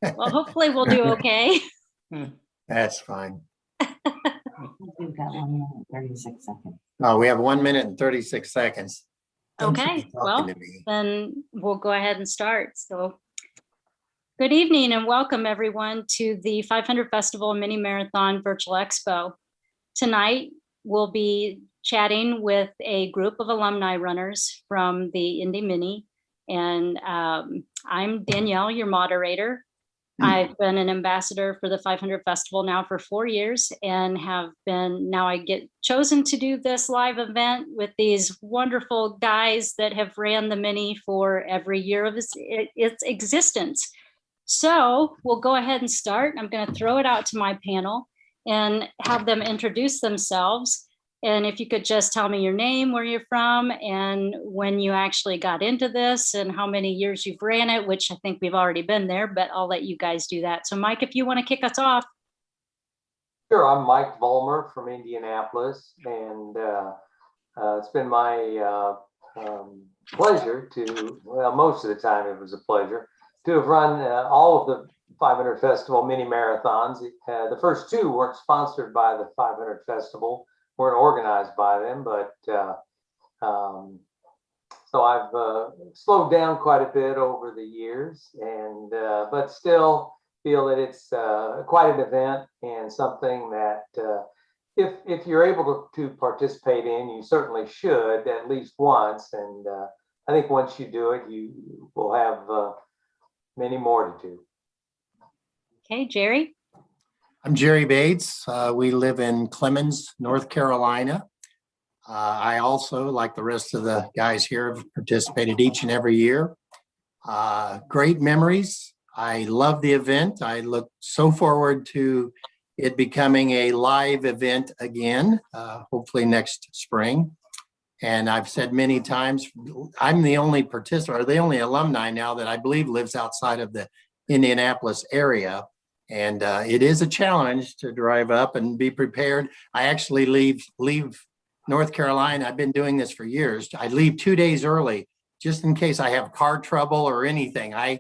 Well, hopefully we'll do okay. That's fine. We've got 1 minute and 36 seconds. Oh, we have 1 minute and 36 seconds. Don't you be Okay, talking well, to me. then we'll go ahead and start. So good evening and welcome everyone to the 500 Festival Mini Marathon Virtual Expo. Tonight, we'll be chatting with a group of alumni runners from the Indy Mini. And I'm Danielle, your moderator. I've been an ambassador for the 500 Festival now for 4 years and now I get chosen to do this live event with these wonderful guys that have ran the Mini for every year of its existence. So we'll go ahead and start. I'm going to throw it out to my panel and have them introduce themselves. And if you could just tell me your name, where you're from, and when you actually got into this and how many years you've ran it, which I think we've already been there, but I'll let you guys do that. So Mike, if you want to kick us off. Sure, I'm Mike Vollmer from Indianapolis, and it's been my pleasure to, well, most of the time it was a pleasure, to have run all of the 500 Festival mini marathons. The first two weren't sponsored by the 500 Festival, weren't organized by them, but so I've slowed down quite a bit over the years, and but still feel that it's quite an event and something that if you're able to participate in, you certainly should at least once. And I think once you do it, you will have many more to do. Okay, Jerry. I'm Jerry Bates. We live in Clemens, North Carolina. I also, like the rest of the guys here, have participated each and every year. Great memories. I love the event. I look so forward to it becoming a live event again, hopefully next spring. And I've said many times, I'm the only participant, or the only alumni now that I believe lives outside of the Indianapolis area. And it is a challenge to drive up and be prepared. I actually leave North Carolina. I've been doing this for years. I leave 2 days early just in case I have car trouble or anything. I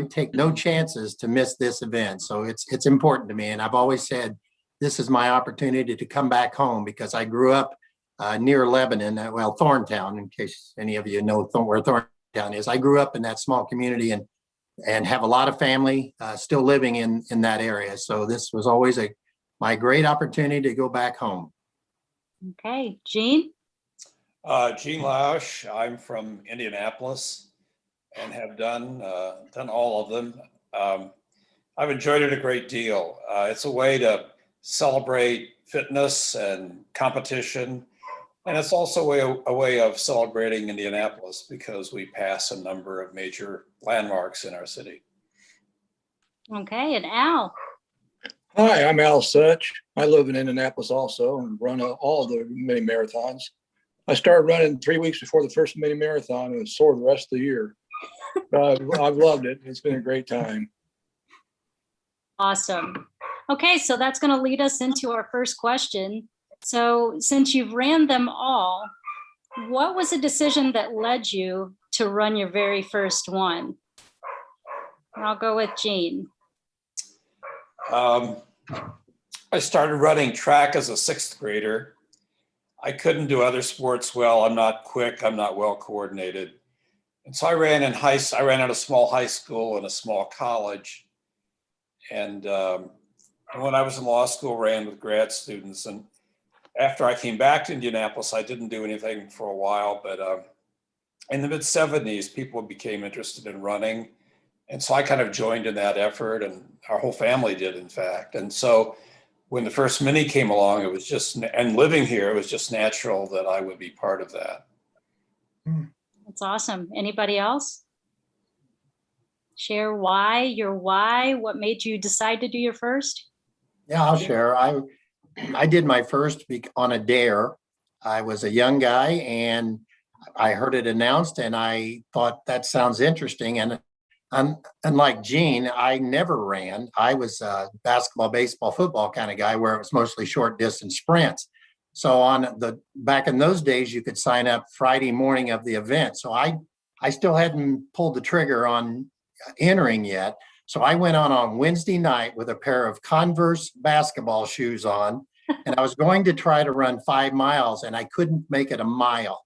take no chances to miss this event. So it's important to me. And I've always said this is my opportunity to come back home because I grew up near Lebanon, well, Thorntown, in case any of you know where Thorntown is. I grew up in that small community and have a lot of family still living in that area. So this was always my great opportunity to go back home. Okay, Gene. Gene Lausch. I'm from Indianapolis and have done all of them. I've enjoyed it a great deal. It's a way to celebrate fitness and competition. And it's also a way of celebrating Indianapolis because we pass a number of major landmarks in our city. Okay, and Al. Hi, I'm Al Such. I live in Indianapolis also and run all the mini marathons. I started running 3 weeks before the first mini marathon and was sore the rest of the year. I've loved it. It's been a great time. Awesome. Okay, so that's going to lead us into our first question. So since you've ran them all, what was a decision that led you to run your very first one? I'll go with Gene. I started running track as a 6th grader. I couldn't do other sports well. I'm not quick. I'm not well coordinated. And so I ran at a small high school and a small college. And when I was in law school, ran with grad students. And after I came back to Indianapolis, I didn't do anything for a while, but in the mid-70s, people became interested in running. And so I kind of joined in that effort, and our whole family did, in fact. And so when the first mini came along, it was just, and living here, it was just natural that I would be part of that. That's awesome. Anybody else? Share your why, what made you decide to do your first? Yeah, I'll share. I did my first on a dare. I was a young guy and I heard it announced and I thought that sounds interesting. And unlike Gene, I never ran. I was a basketball, baseball, football kind of guy where it was mostly short distance sprints. So back in those days, you could sign up Friday morning of the event. So I still hadn't pulled the trigger on entering yet, So I went on Wednesday night with a pair of Converse basketball shoes on, and I was going to try to run 5 miles, and I couldn't make it a mile.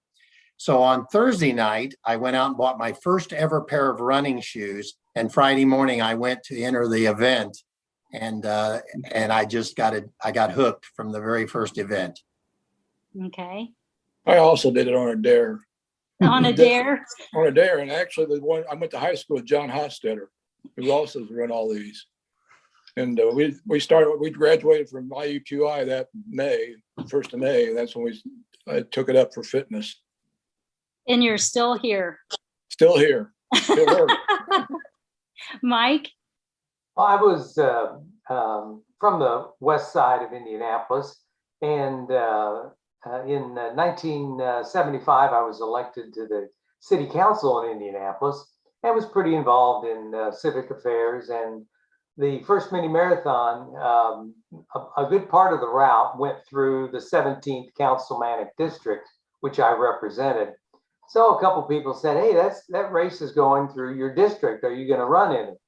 So on Thursday night, I went out and bought my first ever pair of running shoes. And Friday morning, I went to enter the event, and I just I got hooked from the very first event. Okay. I also did it on a dare. On a dare? On a dare, and actually the one I went to high school with John Hostetter, who also has run all these. And we graduated from IUQI that May, 1st of May, and that's when I took it up for fitness. And you're still here. Still here. Still work. Mike? Well, I was from the west side of Indianapolis, and in 1975, I was elected to the city council in Indianapolis and was pretty involved in civic affairs. And the first mini marathon, a good part of the route went through the 17th councilmanic district, which I represented. So a couple people said, "Hey, that race is going through your district. Are you going to run in it?"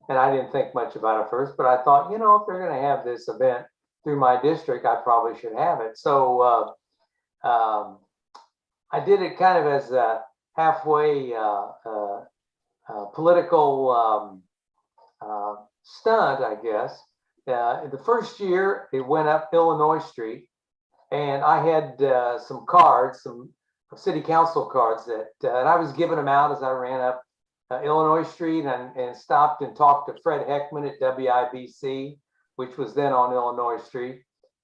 And I didn't think much about it first, but I thought, if they're going to have this event through my district, I probably should have it. So I did it kind of as a halfway political stunt, I guess. The first year, it went up Illinois Street, and I had some cards, some city council cards and I was giving them out as I ran up Illinois Street and stopped and talked to Fred Heckman at WIBC, which was then on Illinois Street.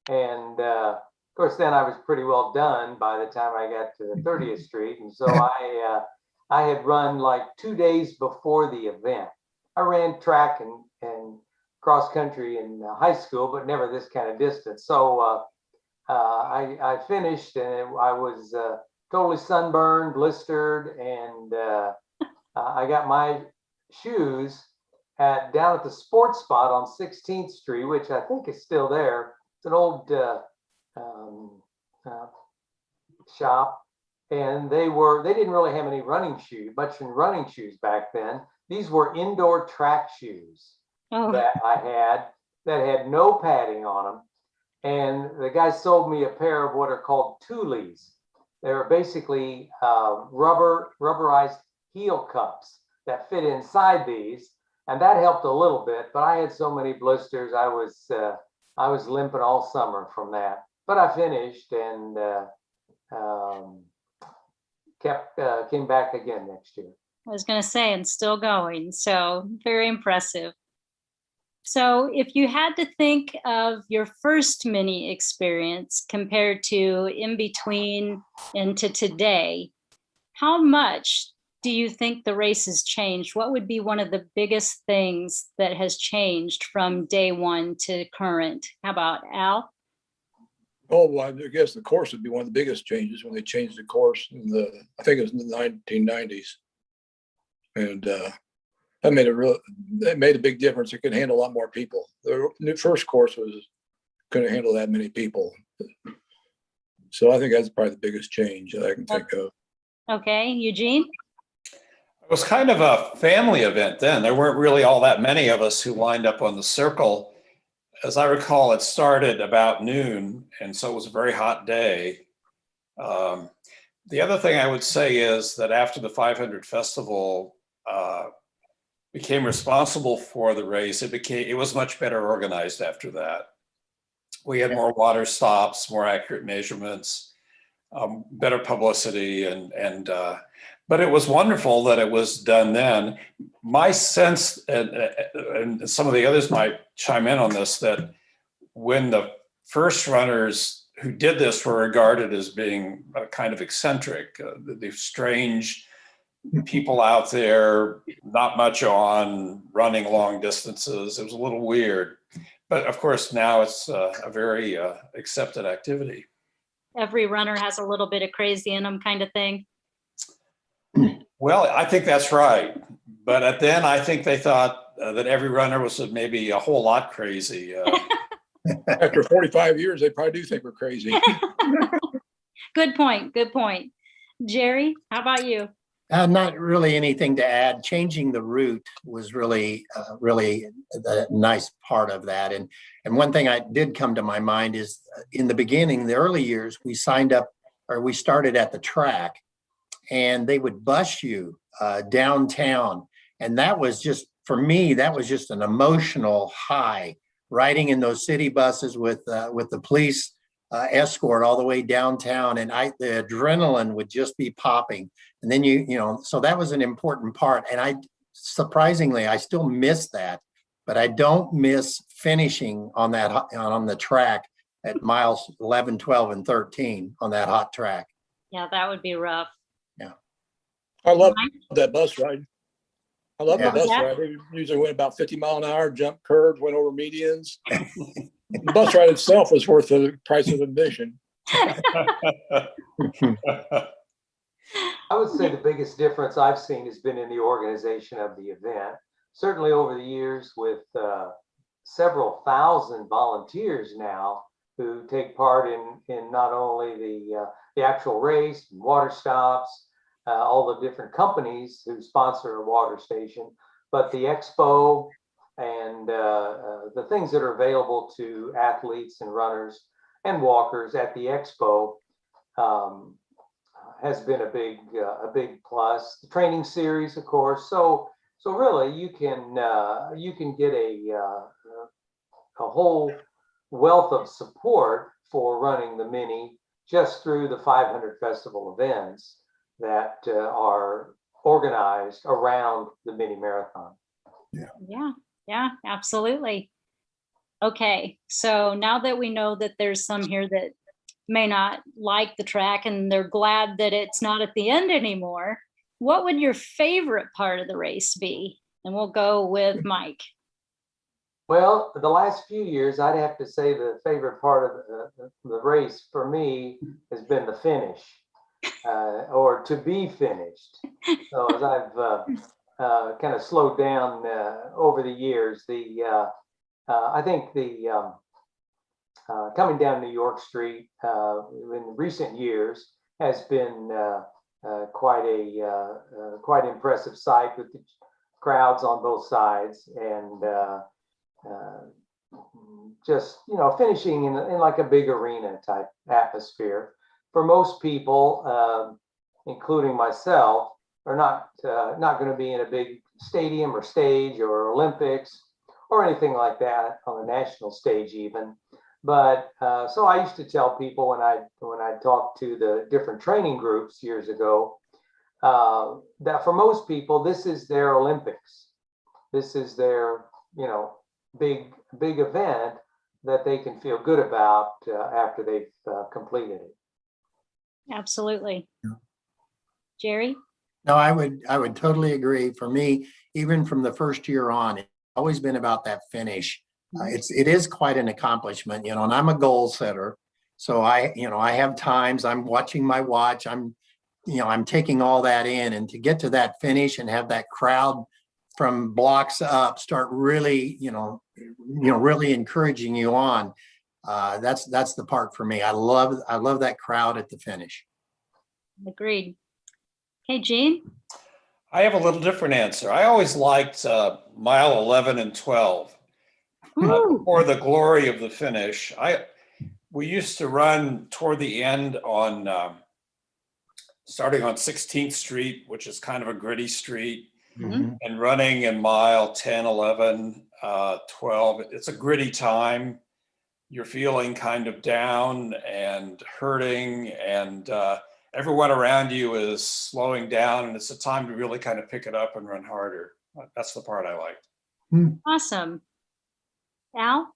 And of course, then I was pretty well done by the time I got to 30th Street. And so I had run like 2 days before the event. I ran track and cross country in high school, but never this kind of distance. So I finished, and I was totally sunburned, blistered, and I got my shoes down at the sports spot on 16th Street, which I think is still there. It's an old shop, and they didn't really have any running shoes back then. These were indoor track shoes that I had that had no padding on them, and the guy sold me a pair of what are called Tules. They're basically rubberized heel cups that fit inside these, and that helped a little bit. But I had so many blisters, I was limping all summer from that. But I finished and came back again next year. I was going to say, and still going. So very impressive. So if you had to think of your first mini experience compared to in between and to today, how much do you think the race has changed? What would be one of the biggest things that has changed from day one to current? How about Al? Oh, well, I guess the course would be one of the biggest changes when they changed the course I think it was in the 1990s. And that made a big difference. It could handle a lot more people. The first course couldn't handle that many people. So I think that's probably the biggest change that I can think of. Okay, Eugene? It was kind of a family event then. There weren't really all that many of us who lined up on the circle. As I recall, it started about noon, and so it was a very hot day. The other thing I would say is that after the 500 festival became responsible for the race, it was much better organized after that. We had more water stops, more accurate measurements, better publicity, but it was wonderful that it was done then. My sense, and some of the others might chime in on this, that when the first runners who did this were regarded as being kind of eccentric, the strange people out there, not much on, running long distances. It was a little weird. But of course, now it's a very accepted activity. Every runner has a little bit of crazy in them kind of thing. Well, I think that's right. But then I think they thought that every runner was maybe a whole lot crazy. After 45 years, they probably do think we're crazy. Good point. Good point. Jerry, how about you? Not really anything to add. Changing the route was really, really the nice part of that. And one thing I did come to my mind is in the beginning, the early years, we signed up or we started at the track, and they would bus you downtown. And that was just, for me, that was just an emotional high, riding in those city buses with the police escort all the way downtown. And the adrenaline would just be popping. And then so that was an important part. And surprisingly, I still miss that, but I don't miss finishing on the track at miles 11, 12, and 13 on that hot track. Yeah, that would be rough. Yeah. I love that bus ride. I love Yeah. the bus ride. We usually went about 50 mile an hour, jumped curbs, went over medians. The bus ride itself was worth the price of admission. I would say the biggest difference I've seen has been in the organization of the event. Certainly over the years, with several thousand volunteers now who take part in not only the actual race, water stops, all the different companies who sponsor a water station, but the expo and the things that are available to athletes and runners and walkers at the expo has been a big plus. The training series, of course. So really, you can get a whole wealth of support for running the Mini just through the 500 festival events that are organized around the Mini Marathon. Yeah, absolutely. Okay, so now that we know that there's some here that may not like the track and they're glad that it's not at the end anymore, what would your favorite part of the race be? And we'll go with Mike. Well, the last few years, I'd have to say the favorite part of the race for me has been the finish, or to be finished. So as I've kind of slowed down over the years, I think the coming down New York Street in recent years has been quite impressive sight, with the crowds on both sides, and just finishing in like a big arena type atmosphere. For most people, including myself, are not going to be in a big stadium or stage or Olympics or anything like that on the national stage even. But so I used to tell people when I talked to the different training groups years ago, that for most people, this is their Olympics. This is their, big event that they can feel good about after they've completed it. Absolutely. Jerry? No, I would totally agree. For me, even from the first year on, it's always been about that finish. It is quite an accomplishment, and I'm a goal setter. So I have times I'm watching my watch, I'm taking all that in, and to get to that finish and have that crowd from blocks up start really, really encouraging you on. That's the part for me. I love that crowd at the finish. Agreed. Hey, Gene? I have a little different answer. I always liked mile 11 and 12. For the glory of the finish. We used to run toward the end on starting on 16th Street, which is kind of a gritty street, and running in mile 10, 11, 12. It's a gritty time. You're feeling kind of down and hurting, and everyone around you is slowing down, and it's a time to really kind of pick it up and run harder. That's the part I liked. Awesome. Al?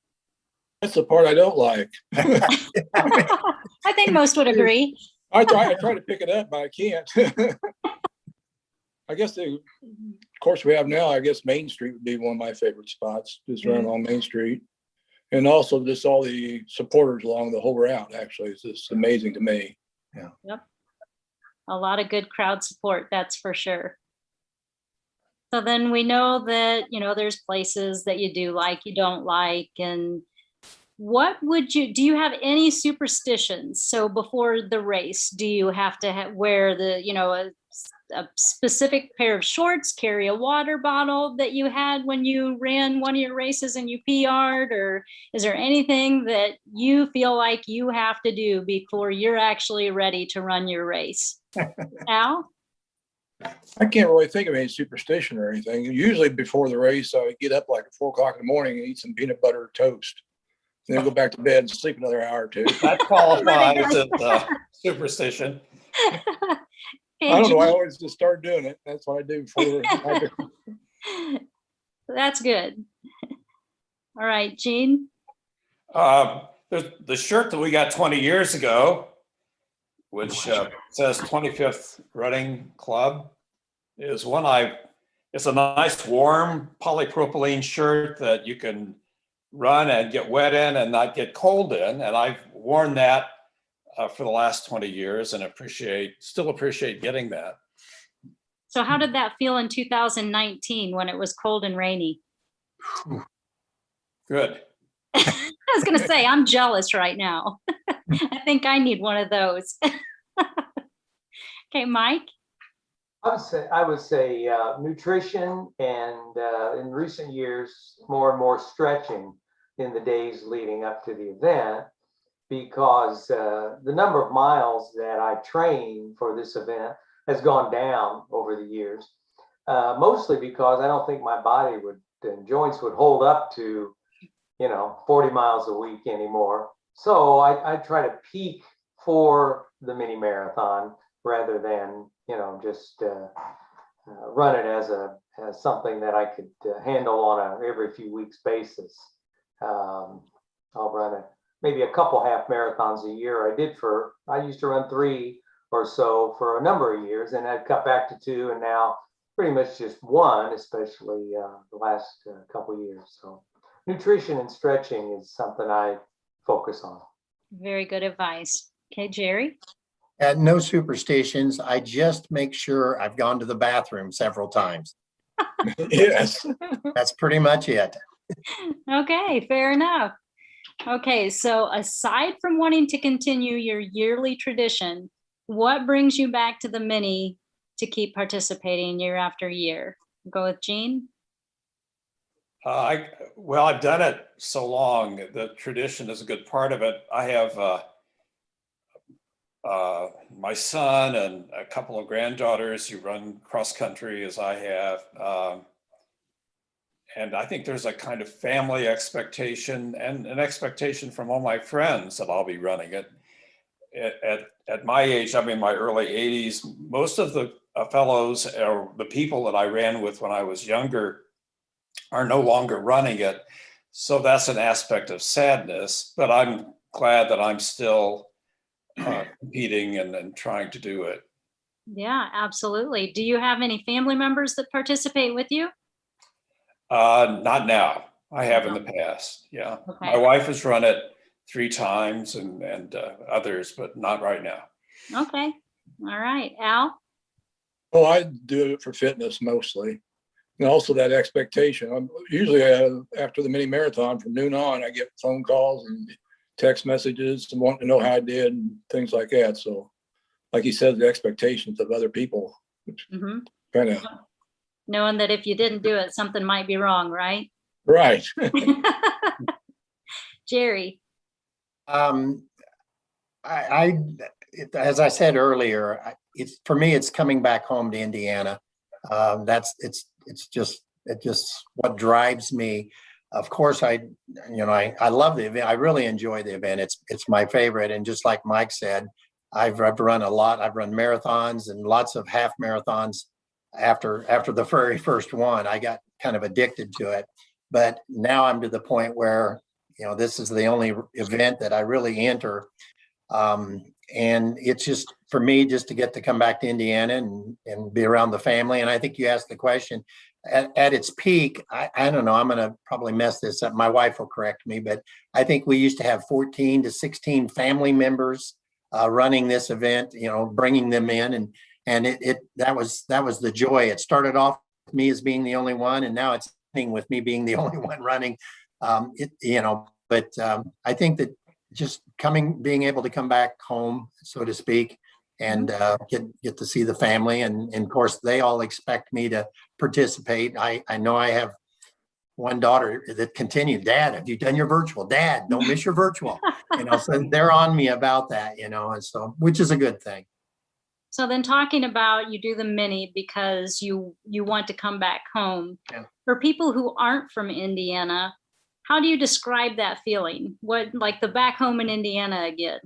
That's the part I don't like. I think most would agree. I try to pick it up, but I can't. I guess of course we have now, I guess Main Street would be one of my favorite spots, just running on Main Street. And also just all the supporters along the whole route, actually. It's just amazing to me. Yeah. Yep. A lot of good crowd support, that's for sure. So then we know that, there's places that you do like, you don't like. And do you have any superstitions? So before the race, do you have to wear the, a a specific pair of shorts, carry a water bottle that you had when you ran one of your races and you PR'd, or is there anything that you feel like you have to do before you're actually ready to run your race? Al? I can't really think of any superstition or anything. Usually before the race, I would get up like at 4 o'clock in the morning and eat some peanut butter toast. Then go back to bed and sleep another hour or two. That qualifies as superstition. I don't know. I always just start doing it. That's what I do before. That's good. All right, Gene. The shirt that we got 20 years ago, which says 25th Running Club, is one it's a nice warm polypropylene shirt that you can run and get wet in and not get cold in. And I've worn that for the last 20 years and still appreciate getting that. So how did that feel in 2019 when it was cold and rainy? Good. I was going to say, I'm jealous right now. I think I need one of those. Okay, Mike? I would say nutrition and in recent years, more and more stretching in the days leading up to the event, because the number of miles that I train for this event has gone down over the years, mostly because I don't think my body and joints would hold up to, 40 miles a week anymore. So I try to peak for the mini marathon rather than, just run it as something that I could handle on a every few weeks basis. I'll run maybe a couple half marathons a year. I used to run 3 or so for a number of years, and I'd cut back to 2, and now pretty much just 1, especially the last couple of years. So nutrition and stretching is something I focus on. Very good advice. Okay, Jerry? No superstitions. I just make sure I've gone to the bathroom several times. Yes. That's pretty much it. Okay, fair enough. Okay, so aside from wanting to continue your yearly tradition, what brings you back to the mini to keep participating year after year? Go with Gene. I've done it so long. The tradition is a good part of it. I have my son and a couple of granddaughters who run cross country as I have. And I think there's a kind of family expectation and an expectation from all my friends that I'll be running it. At my age, I'm in my early 80s. Most of the fellows or the people that I ran with when I was younger are no longer running it. So that's an aspect of sadness, but I'm glad that I'm still competing and trying to do it. Yeah, absolutely. Do you have any family members that participate with you? Not now. I have in the past. Yeah. Okay. My wife has run it 3 times and others, but not right now. Okay. All right. Al? Well, I do it for fitness mostly. And also that expectation. I'm usually after the mini marathon from noon on, I get phone calls and text messages and wanting to know how I did and things like that. So like he said, the expectations of other people, which kind of. Knowing that if you didn't do it, something might be wrong, right? Right. Jerry. As I said earlier, for me, it's coming back home to Indiana. It's just what drives me. Of course, I love the event. I really enjoy the event. It's my favorite. And just like Mike said, I've run a lot. I've run marathons and lots of half marathons. After the very first one, I got kind of addicted to it. But now I'm to the point where, this is the only event that I really enter. And it's just for me just to get to come back to Indiana and be around the family. And I think you asked the question at its peak. I don't know, I'm going to probably mess this up. My wife will correct me, but I think we used to have 14 to 16 family members running this event, bringing them in. And that was the joy. It started off with me as being the only one, and now it's ending with me being the only one running. But I think that just being able to come back home, so to speak, and get to see the family. And of course, they all expect me to participate. I know I have one daughter that continued, Dad, have you done your virtual? Dad, don't miss your virtual. So they're on me about that, and so, which is a good thing. So then talking about you do the mini because you want to come back home. Yeah. For people who aren't from Indiana, how do you describe that feeling? What, like the back home in Indiana again?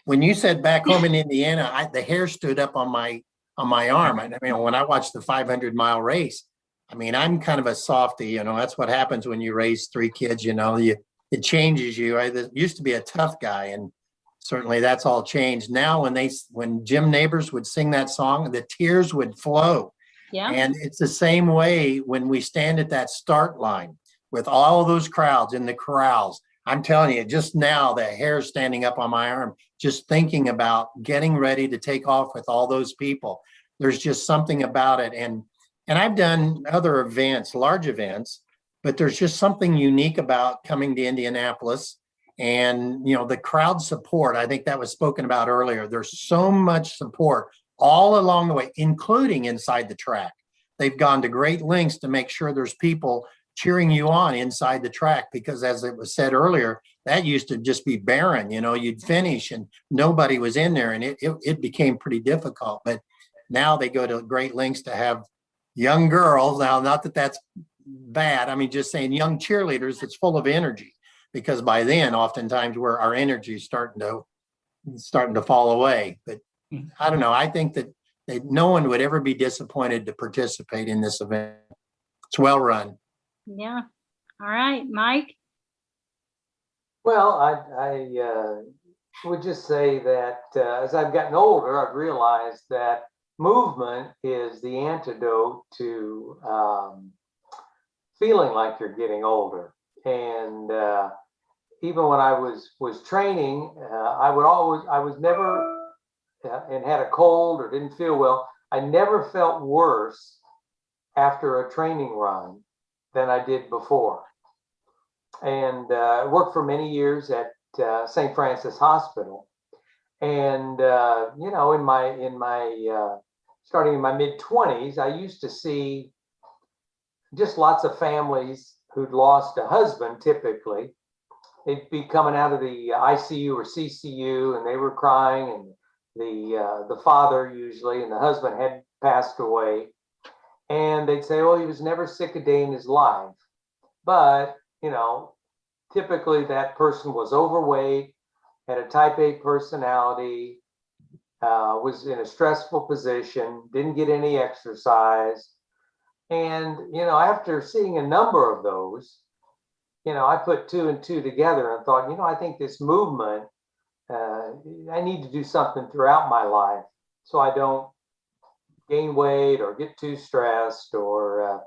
When you said back home in Indiana, the hair stood up on my arm. I mean, when I watched the 500-mile race, I mean, I'm kind of a softie, that's what happens when you raise 3 kids, it changes you. I used to be a tough guy, and certainly that's all changed. Now, when Jim Neighbors would sing that song, the tears would flow. Yeah. And it's the same way when we stand at that start line with all those crowds in the corrals. I'm telling you, just now the hair standing up on my arm, just thinking about getting ready to take off with all those people. There's just something about it. And I've done other events, large events, but there's just something unique about coming to Indianapolis. And, the crowd support, I think that was spoken about earlier. There's so much support all along the way, including inside the track. They've gone to great lengths to make sure there's people cheering you on inside the track, because as it was said earlier, that used to just be barren. You'd finish and nobody was in there, and it became pretty difficult. But now they go to great lengths to have young girls. Now, not that that's bad. I mean, just saying young cheerleaders that's full of energy, because by then, oftentimes, our energy is starting to fall away. But I don't know. I think that no one would ever be disappointed to participate in this event. It's well run. Yeah. All right, Mike. Well, I would just say that as I've gotten older, I've realized that movement is the antidote to feeling like you're getting older. And even when I was training, I was never and had a cold or didn't feel well. I never felt worse after a training run than I did before. And I worked for many years at St. Francis Hospital. And in my starting in my mid-20s, I used to see just lots of families who'd lost a husband. Typically, they'd be coming out of the ICU or CCU, and they were crying, and the father usually and the husband had passed away. And they'd say, oh, he was never sick a day in his life. But, typically that person was overweight, had a type A personality, was in a stressful position, didn't get any exercise. And, after seeing a number of those, I put 2 and 2 together and thought, I think this movement, I need to do something throughout my life so I don't gain weight or get too stressed or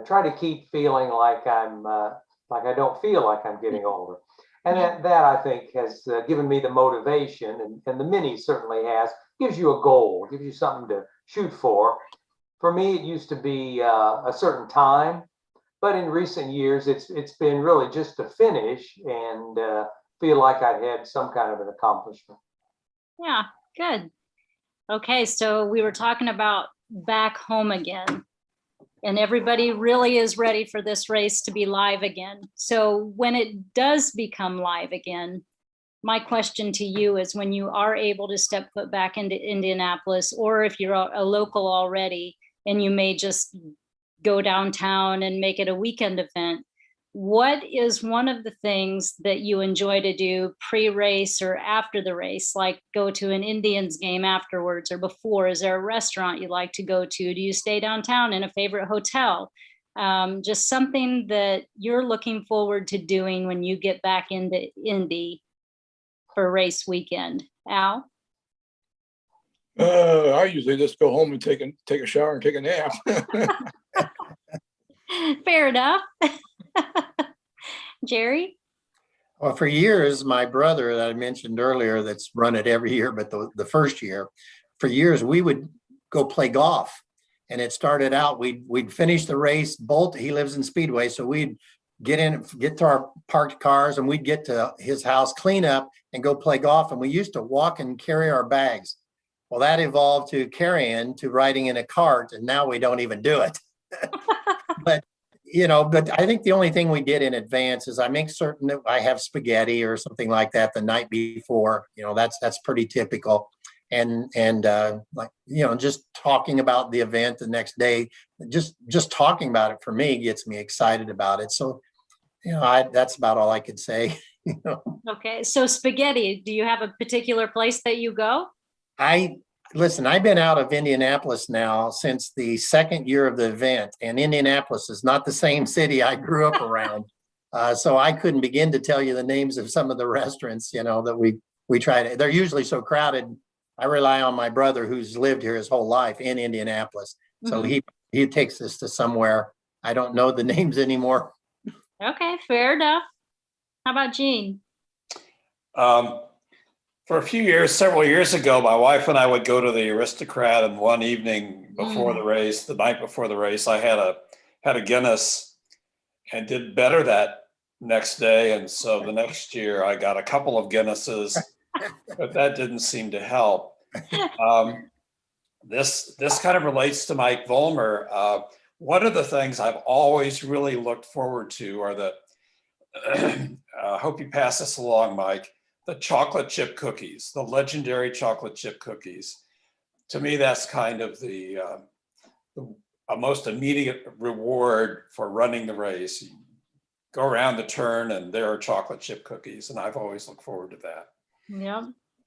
try to keep feeling like I don't feel like I'm getting older. And that I think has given me the motivation, and the mini certainly gives you a goal, gives you something to shoot for. For me, it used to be a certain time, but in recent years, it's been really just to finish and feel like I'd had some kind of an accomplishment. Yeah, good. Okay, so we were talking about back home again, and everybody really is ready for this race to be live again. So when it does become live again, my question to you is, when you are able to step foot back into Indianapolis, or if you're a local already and you may just go downtown and make it a weekend event, what is one of the things that you enjoy to do pre-race or after the race, like go to an Indians game afterwards or before? Is there a restaurant you like to go to? Do you stay downtown in a favorite hotel? Just something that you're looking forward to doing when you get back into Indy for race weekend. Al? I usually just go home and take a shower and take a nap. Fair enough. Jerry? Well, for years, my brother that I mentioned earlier, that's run it every year, but the first year, for years, we would go play golf. And it started out, we'd finish the race, bolt, he lives in Speedway, so we'd get to our parked cars and we'd get to his house, clean up and go play golf. And we used to walk and carry our bags. Well, that evolved to carrying, to riding in a cart, and now we don't even do it. But I think the only thing we did in advance is I make certain that I have spaghetti or something like that the night before. That's pretty typical. And just talking about the event the next day, just talking about it for me gets me excited about it. So, that's about all I could say. Okay, so spaghetti, do you have a particular place that you go? Listen, I've been out of Indianapolis now since the second year of the event, and Indianapolis is not the same city I grew up around. So I couldn't begin to tell you the names of some of the restaurants, that we try to. They're usually so crowded. I rely on my brother who's lived here his whole life in Indianapolis. So he takes us to somewhere. I don't know the names anymore. Okay, fair enough. How about Gene? For a few years, several years ago, my wife and I would go to the Aristocrat, and one evening before the race, the night before the race, I had a Guinness and did better that next day. And so the next year I got a couple of Guinnesses, but that didn't seem to help. This kind of relates to Mike Vollmer. One of the things I've always really looked forward to are I hope you pass this along, Mike, the chocolate chip cookies, the legendary chocolate chip cookies. To me, that's kind of the most immediate reward for running the race. You go around the turn and there are chocolate chip cookies, and I've always looked forward to that. Yeah,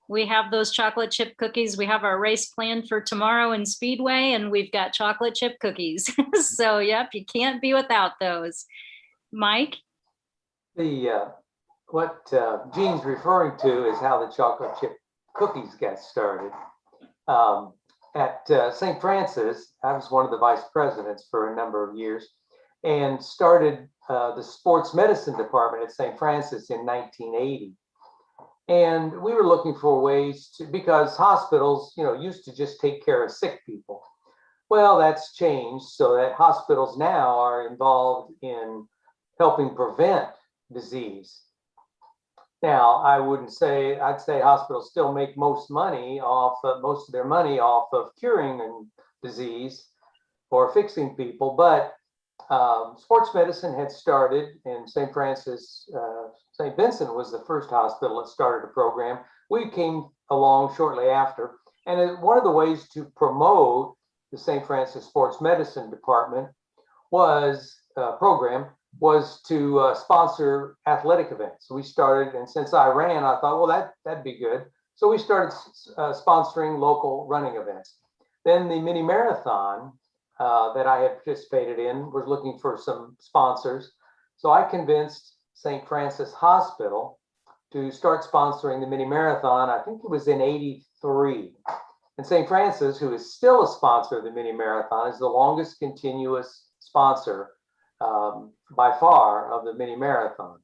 we have those chocolate chip cookies. We have our race planned for tomorrow in Speedway, and we've got chocolate chip cookies. So, yep, you can't be without those. Mike? What Gene's referring to is how the chocolate chip cookies got started. At St. Francis, I was one of the vice presidents for a number of years and started the sports medicine department at St. Francis in 1980. And we were looking for ways because hospitals, used to just take care of sick people. Well, that's changed so that hospitals now are involved in helping prevent disease. Now, I'd say hospitals still make most of their money off of curing disease or fixing people, but sports medicine had started in St. Francis. St. Vincent was the first hospital that started a program. We came along shortly after, and one of the ways to promote the St. Francis Sports Medicine Department program was to sponsor athletic events. So we started, and since I ran, I thought, well, that'd be good. So we started sponsoring local running events. Then the mini marathon that I had participated in was looking for some sponsors. So I convinced St. Francis Hospital to start sponsoring the mini marathon. I think it was in '83. And St. Francis, who is still a sponsor of the mini marathon, is the longest continuous sponsor by far of the mini marathon.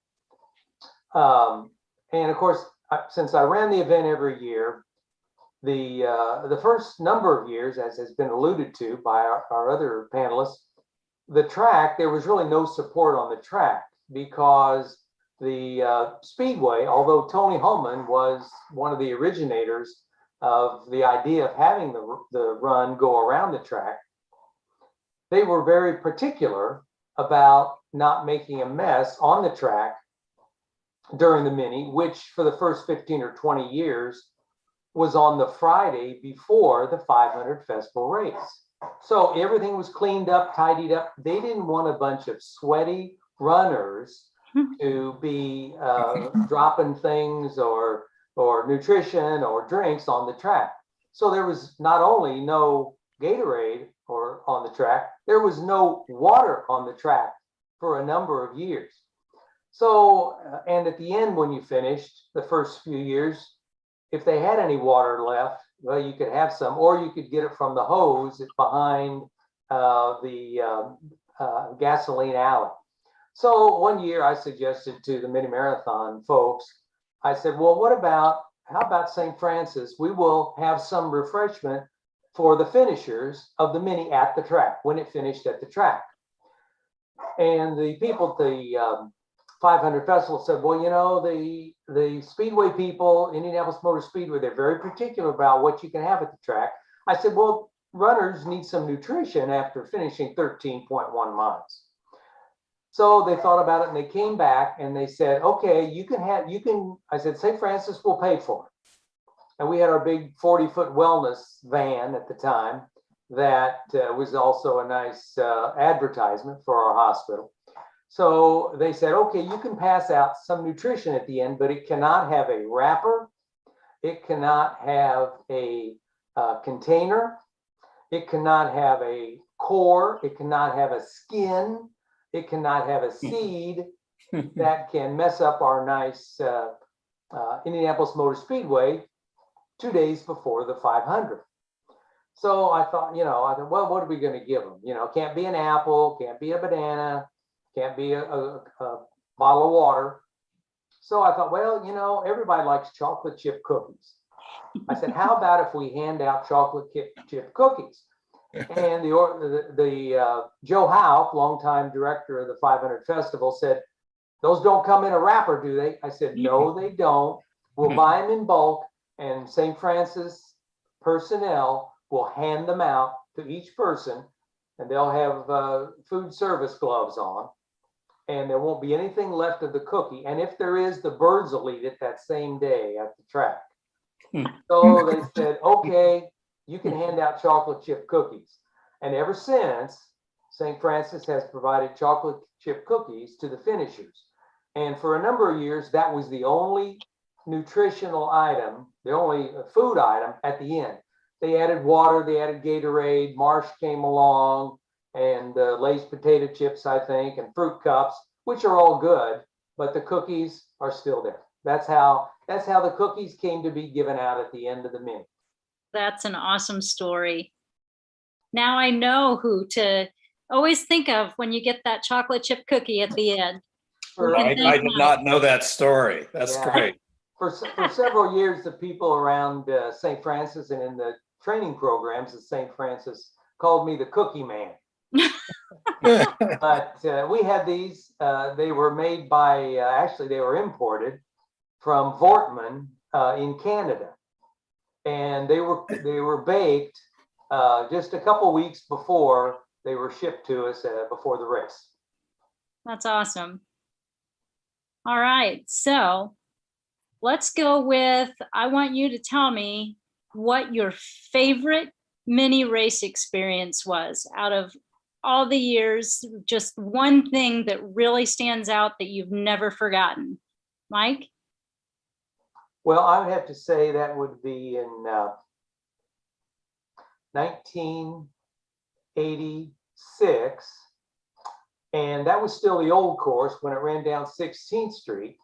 And of course, since I ran the event every year, the first number of years, as has been alluded to by our other panelists, the track, there was really no support on the track because the Speedway, although Tony Holman was one of the originators of the idea of having the run go around the track, they were very particular about not making a mess on the track during the mini, which for the first 15 or 20 years was on the Friday before the 500 festival race. So everything was cleaned up, tidied up. They didn't want a bunch of sweaty runners to be dropping things or nutrition or drinks on the track. So there was not only no Gatorade or on the track, there was no water on the track for a number of years. So, and at the end, when you finished the first few years, if they had any water left, well, you could have some, or you could get it from the hose behind the gasoline alley. So one year I suggested to the mini marathon folks, I said, well, how about St. Francis? We will have some refreshment for the finishers of the mini at the track when it finished at the track. And the people at the 500 Festival said, well, you know, the Speedway people, Indianapolis Motor Speedway, they're very particular about what you can have at the track. I said, well, runners need some nutrition after finishing 13.1 miles. So they thought about it and they came back and they said, okay, I said, St. Francis will pay for it. And we had our big 40-foot wellness van at the time that was also a nice advertisement for our hospital. So they said, okay, you can pass out some nutrition at the end, but it cannot have a wrapper. It cannot have a container. It cannot have a core. It cannot have a skin. It cannot have a seed that can mess up our nice Indianapolis Motor Speedway 2 days before the 500. So I thought, well, what are we going to give them? Can't be an apple, can't be a banana, can't be a bottle of water. So I thought, well, everybody likes chocolate chip cookies. I said, how about if we hand out chocolate chip cookies? And the Joe Houck, longtime director of the 500 Festival, said, those don't come in a wrapper, do they? I said, no, they don't. We'll buy them in bulk, and St. Francis personnel will hand them out to each person, and they'll have food service gloves on, and there won't be anything left of the cookie. And if there is, the birds will eat it that same day at the track. So they said, okay, you can hand out chocolate chip cookies. And ever since, St. Francis has provided chocolate chip cookies to the finishers. And for a number of years, that was the only nutritional item, the only food item at the end. They added water, they added Gatorade, Marsh came along, and Lay's potato chips, I think, and fruit cups, which are all good, but the cookies are still there. That's how the cookies came to be given out at the end of the mini. That's an awesome story. Now I know who to always think of when you get that chocolate chip cookie at the end. I did not know that story. That's great. For several years, the people around St. Francis and in the training programs at St. Francis called me the Cookie Man. But we had these. They were made by, actually, they were imported from Vollmer in Canada, and they were baked just a couple weeks before they were shipped to us before the race. That's awesome. All right, so let's go with, I want you to tell me what your favorite mini race experience was out of all the years, just one thing that really stands out that you've never forgotten. Mike? Well, I would have to say that would be in 1986. And that was still the old course when it ran down 16th Street.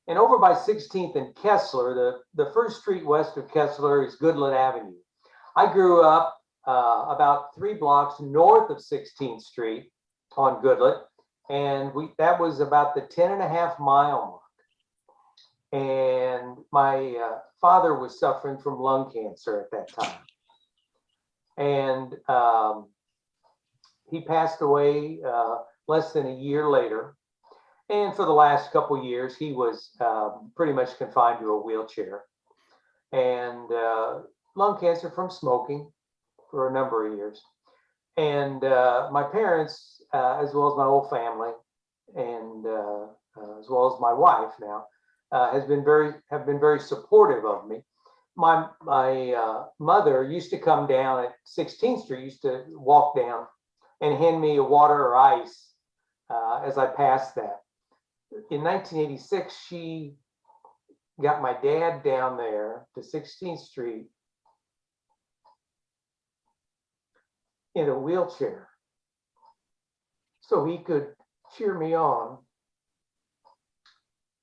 And over by 16th and Kessler, the first street west of Kessler is Goodlet Avenue. I grew up about 3 blocks north of 16th Street on Goodlet. And that was about the 10.5 mile mark. And my father was suffering from lung cancer at that time. And he passed away less than a year later. And for the last couple of years, he was pretty much confined to a wheelchair. And lung cancer from smoking for a number of years. And my parents, as well as my whole family, and as well as my wife now, have been very supportive of me. My mother used to come down at 16th Street, used to walk down and hand me a water or ice as I passed that. In 1986, she got my dad down there to 16th Street in a wheelchair so he could cheer me on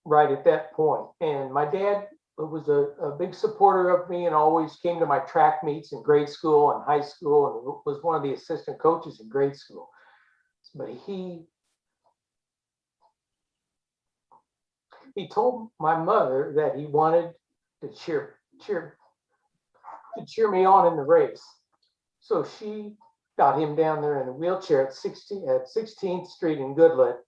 right at that point. And my dad was a big supporter of me and always came to my track meets in grade school and high school, and was one of the assistant coaches in grade school. But he told my mother that he wanted to cheer me on in the race. So she got him down there in a wheelchair at 16th Street in Goodlet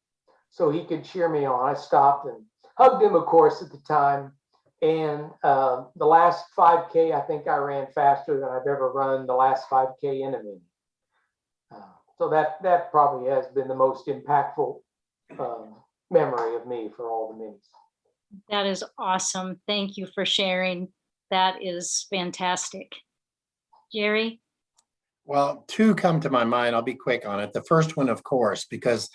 so he could cheer me on. I stopped and hugged him, of course, at the time. And the last 5K, I think I ran faster than I've ever run the last 5K in a mini. So that probably has been the most impactful memory of me for all the minis. That is awesome. Thank you for sharing. That is fantastic. Jerry? Well, two come to my mind. I'll be quick on it. The first one, of course, because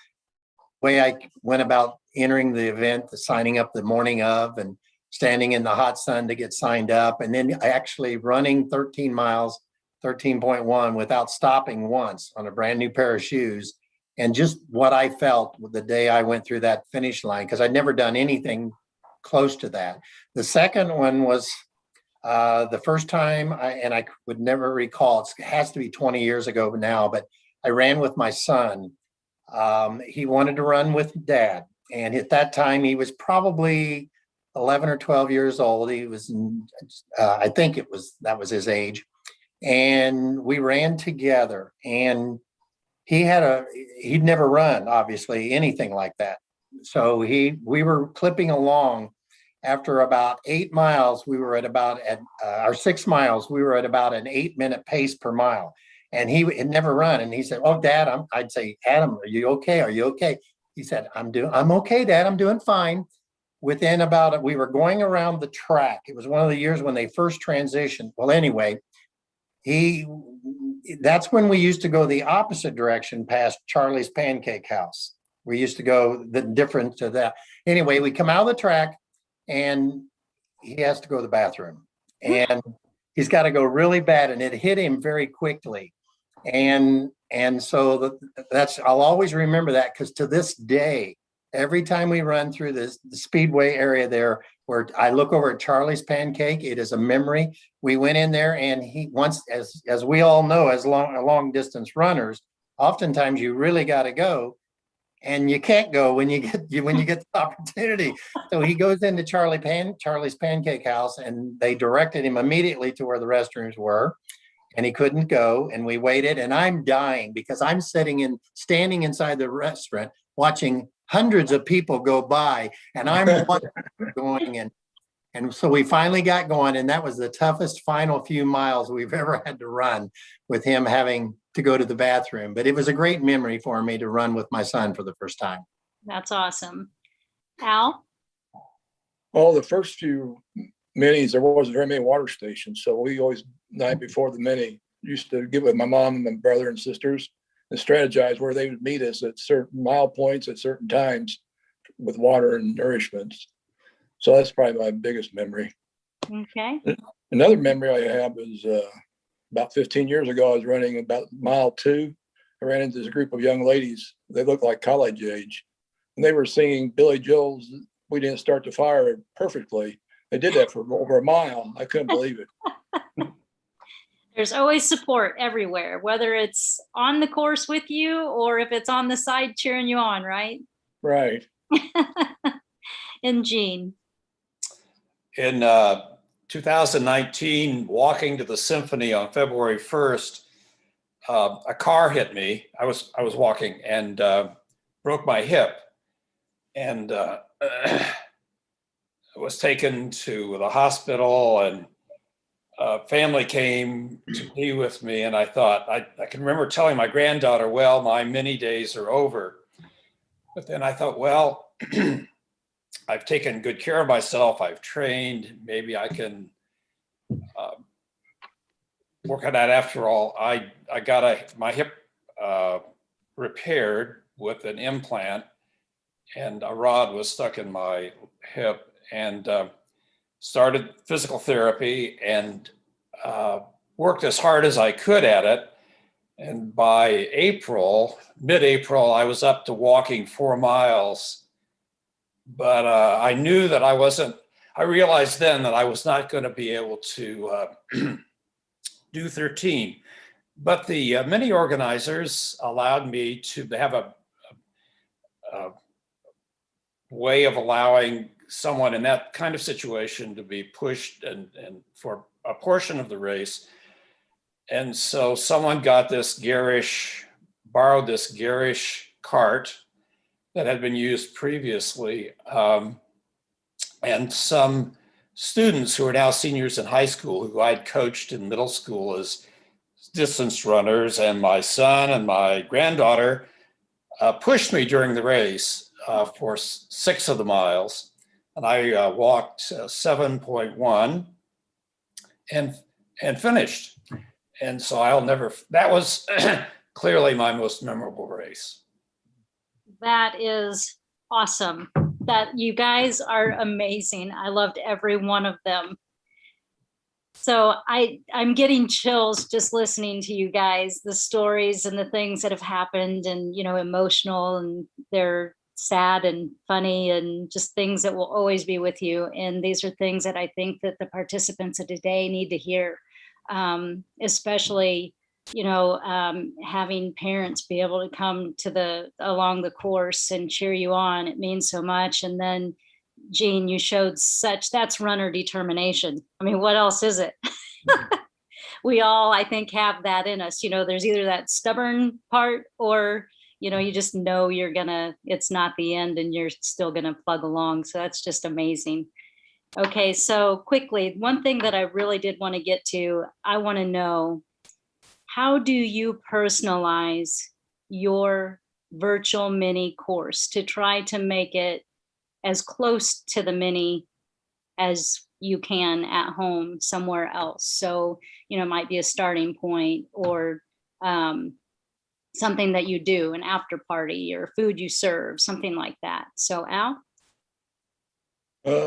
the way I went about entering the event, the signing up the morning of and standing in the hot sun to get signed up, and then actually running 13 miles, 13.1 without stopping once on a brand new pair of shoes. And just what I felt the day I went through that finish line, because I'd never done anything close to that. The second one was the first time, I would never recall, it has to be 20 years ago now, but I ran with my son. He wanted to run with Dad. And at that time, he was probably 11 or 12 years old. He was, I think that was his age. And we ran together, and he'd never run, obviously, anything like that. So we were clipping along. After about 8 miles, we were our 6 miles, we were at about an 8-minute pace per mile. And he had never run. And he said, "Oh, Dad," I'd say, "Adam, are you okay? Are you okay?" He said, I'm okay, Dad. I'm doing fine." Within we were going around the track. It was one of the years when they first transitioned. Well, anyway, that's when we used to go the opposite direction past Charlie's Pancake House. We used to go the different to that. Anyway, we come out of the track, and he has to go to the bathroom, and he's got to go really bad, and it hit him very quickly. And so I'll always remember that, because to this day, every time we run through the Speedway area there, where I look over at Charlie's Pancake, it is a memory. We went in there, and as we all know, as long distance runners, oftentimes you really got to go, and you can't go when you get the opportunity. So he goes into Charlie's Pancake House, and they directed him immediately to where the restrooms were, and he couldn't go. And we waited, and I'm dying because I'm standing inside the restaurant watching hundreds of people go by, and I'm going. And so we finally got going, and that was the toughest final few miles we've ever had to run, with him having to go to the bathroom. But it was a great memory for me to run with my son for the first time. That's awesome. Al? Well, the first few minis, there wasn't very many water stations. So we always, night before the mini, used to get with my mom and my brother and sisters and strategize where they would meet us at certain mile points at certain times with water and nourishments. So that's probably my biggest memory. Okay. Another memory I have is about 15 years ago, I was running about mile 2. I ran into this group of young ladies. They looked like college age, and they were singing Billy Joel's "We Didn't Start the Fire" perfectly. They did that for over a mile. I couldn't believe it. There's always support everywhere, whether it's on the course with you or if it's on the side cheering you on, right? Right. And Gene? In 2019, walking to the symphony on February 1st, a car hit me. I was walking and broke my hip, and I was taken to the hospital, and family came to be with me. And I thought, I can remember telling my granddaughter, "Well, my mini days are over." But then I thought, well, I've taken good care of myself. I've trained. Maybe I can work on that. After all, I got my hip repaired with an implant, and a rod was stuck in my hip, and started physical therapy and worked as hard as I could at it. And by mid-April, I was up to walking 4 miles. But I knew that I realized then that I was not going to be able to do 13. But the mini organizers allowed me to have a way of allowing someone in that kind of situation to be pushed and for a portion of the race. And so someone borrowed this garish cart that had been used previously. And some students who are now seniors in high school who I'd coached in middle school as distance runners, and my son and my granddaughter pushed me during the race for 6 of the miles. And I walked 7.1 and finished. And so that was clearly my most memorable race. That is awesome. That you guys are amazing. I loved every one of them. So I'm getting chills just listening to you guys, the stories and the things that have happened, and, you know, emotional, and they're sad and funny and just things that will always be with you. And these are things that I think that the participants of today need to hear, especially, you know, having parents be able to come to along the course and cheer you on. It means so much. And then, Jean, you showed that's runner determination. I mean, what else is it? We all, I think, have that in us. You know, there's either that stubborn part, or, you know, you just know it's not the end and you're still gonna plug along. So that's just amazing. Okay, so quickly, one thing that I really did want to get to, I want to know, how do you personalize your virtual mini course to try to make it as close to the mini as you can at home somewhere else? So, you know, it might be a starting point, or something that you do, an after party, or food you serve, something like that. So Al?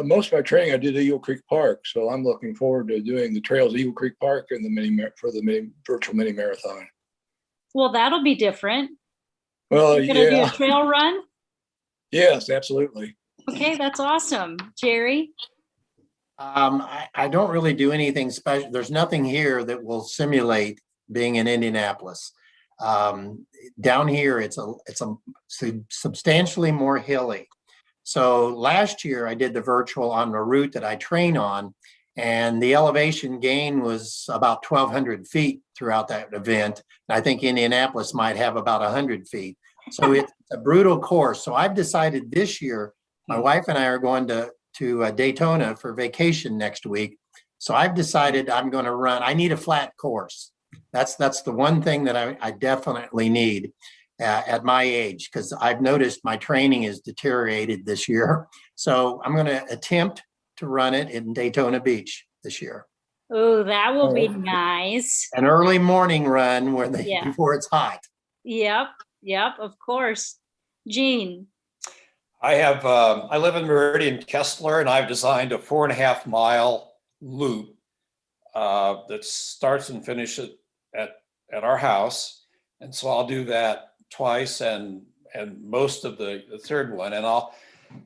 Most of my training I did at Eagle Creek Park, so I'm looking forward to doing the trails at Eagle Creek Park and the virtual mini marathon. Well, that'll be different. Well, You're gonna do yeah, a trail run? yes, absolutely. Okay, that's awesome. Jerry? I don't really do anything special. There's nothing here that will simulate being in Indianapolis. Down here, it's substantially more hilly. So last year I did the virtual on the route that I train on, and the elevation gain was about 1,200 feet throughout that event. I think Indianapolis might have about 100 feet. So it's a brutal course. So I've decided this year, my wife and I are going to Daytona for vacation next week. So I've decided I'm going to run. I need a flat course. That's the one thing that I definitely need at my age, because I've noticed my training is deteriorated this year. So I'm going to attempt to run it in Daytona Beach this year. Oh, that will be nice. An early morning run Yeah. before it's hot. Yep, of course. Jean? I live in Meridian, Kessler, and I've designed a 4.5 mile loop that starts and finishes at our house. And so I'll do that twice, and most of the third one. And I'll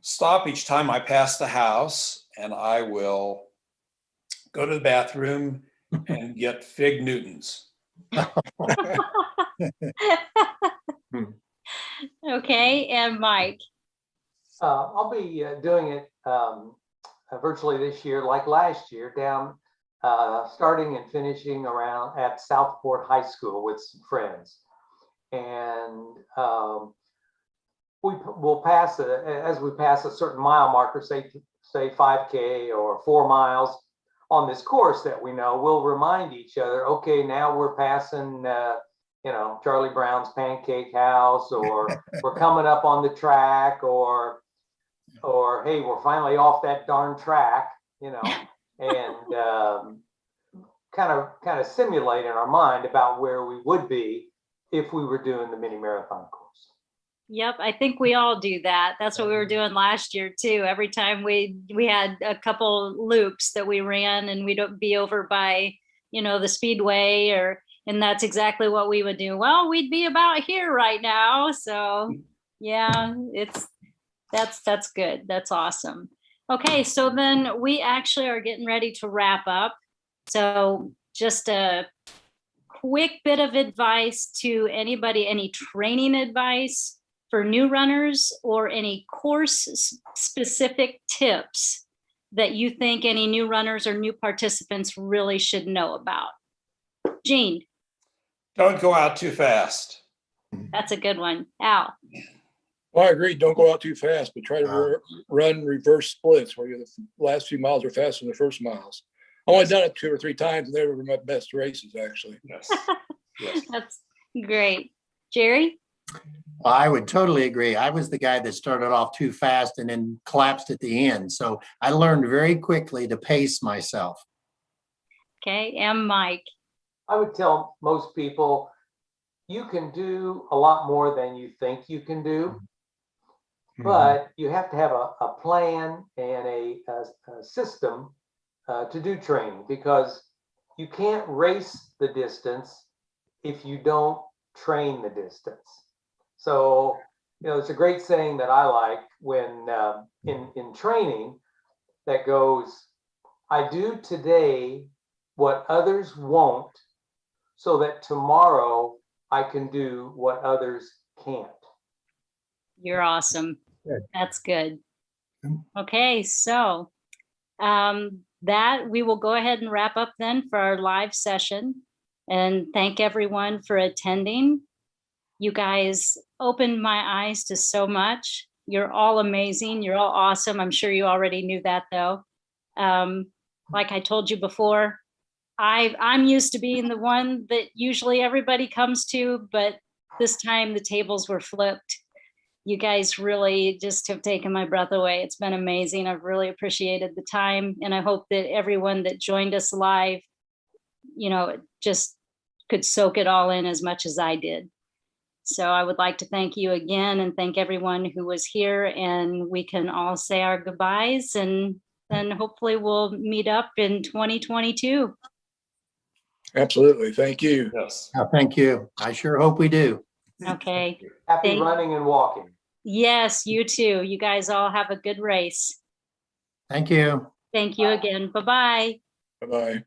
stop each time I pass the house, and I will go to the bathroom and get Fig Newtons. Okay, and Mike? I'll be doing it virtually this year, like last year, down starting and finishing around at Southport High School with some friends. And we'll pass as we pass a certain mile marker, say 5K or 4 miles on this course that we know, we'll remind each other, okay, now we're passing you know, Charlie Brown's Pancake House, or we're coming up on the track, or hey, we're finally off that darn track, you know, and kind of simulate in our mind about where we would be if we were doing the mini marathon course. Yep, I think we all do that. That's what we were doing last year too. Every time we had a couple loops that we ran, and we'd be over by, you know, the speedway, and that's exactly what we would do. Well, we'd be about here right now. So yeah, that's good. That's awesome. Okay, so then we actually are getting ready to wrap up. So just a quick bit of advice to anybody, any training advice for new runners, or any course specific tips that you think any new runners or new participants really should know about. Jean? Don't go out too fast. That's a good one. Al? Well, I agree. Don't go out too fast, but try to run reverse splits where the last few miles are faster than the first miles. I only done it 2 or 3 times, and they were my best races, actually. Yes. Yes. That's great. Jerry? Well, I would totally agree. I was the guy that started off too fast and then collapsed at the end. So I learned very quickly to pace myself. Okay, and Mike. I would tell most people, you can do a lot more than you think you can do, but you have to have a plan and a system to do training, because you can't race the distance if you don't train the distance. So, it's a great saying that I like when in training that goes, I do today what others won't, so that tomorrow I can do what others can't. You're awesome. Good. That's good. Okay, so that we will go ahead and wrap up then for our live session, and thank everyone for attending. You guys opened my eyes to so much. You're all amazing. You're all awesome. I'm sure you already knew that, though. Like I told you before, I'm used to being the one that usually everybody comes to, but this time the tables were flipped. You guys really just have taken my breath away. It's been amazing. I've really appreciated the time, and I hope that everyone that joined us live, just could soak it all in as much as I did. So I would like to thank you again and thank everyone who was here, and we can all say our goodbyes, and then hopefully we'll meet up in 2022. Absolutely. Thank you. Yes. Thank you. I sure hope we do. Okay. Happy running and walking. Yes, you too. You guys all have a good race. Thank you. Thank you again. Bye-bye. Bye-bye.